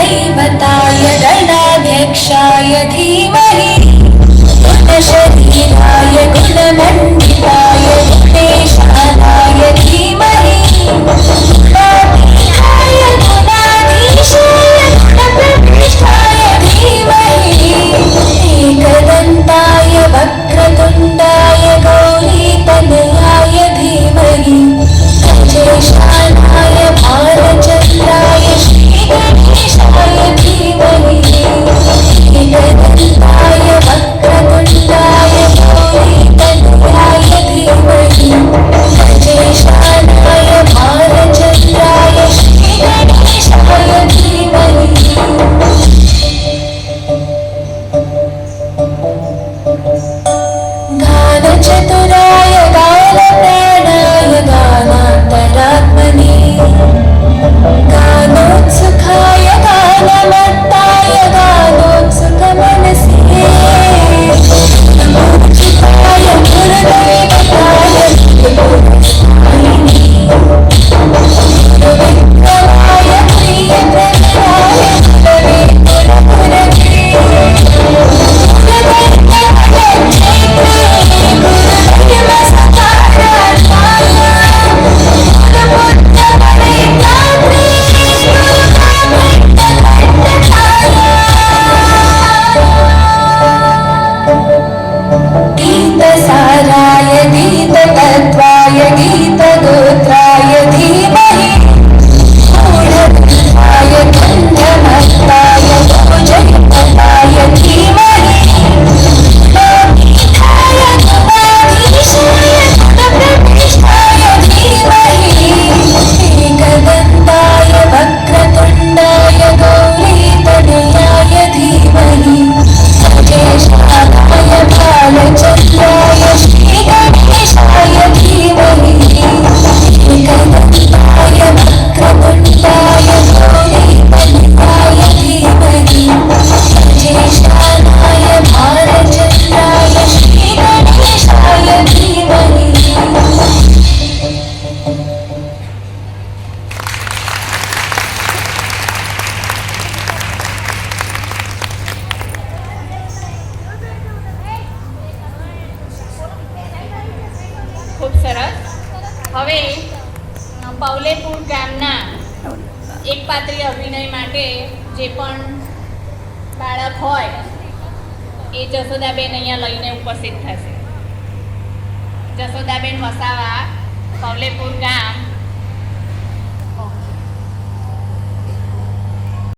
दैवताय गणाध्यक्षाय धीमहि गुणशरीराय गुणमण्डिताय गुणेशानाय धीमहि गुणाधीशाय गुणाधीशाय गुणप्रविष्टाय धीमहि एकदन्ताय वक्रतुण्डाय गौरीतनयाय धीमहि गजेशानाय भालचन्द्राय श्रीगणेशाय धीमहि एकदन्ताय वक्रतुण्डाय गौरीतनयाय धीमहि गजेशानाय भालचन्द्राय श्रीगणेशाय धीमहि गानचतुराय गानप्राणाय गानान्तरात्मने गानोत्सुकाय गानमत्ताय गानोत्सुकमनसे नमोचिताय गुरुदैवताय गुरुपुरस्तायिने गुरुविक्रमाय प्रियप्रदाय गुरवे गुरुपुरगे गीतसाराय गीततत्त्वाय गीतगोत्राय धीमहि गूढगन्धाय गन्धमत्ताय भुजगपताय धीमहि गुणाधीशाय गुणाधीशाय गुणप्रविष्टाय धीमहि एकदन्ताय वक्रतुण्डाय गौरीतनयाय धीमहि गजेशानाय भालचन्द्राय श्रीगणेशाय धीमहि एकदन्ताय वक्रतुण्डाय गौरीतनयाय धीमहि गजेशानाय भालचन्द्राय श्रीगणेशाय धीमहि ખૂબ સરસ. હવે પવલેપુર ગામના એક પાત્રી અભિનય માટે જે પણ બાળક હોય એ જશોદાબેન અહીંયા લઈને ઉપસ્થિત થશે. જશોદાબેન વસાવા, પવલેપુર ગામ,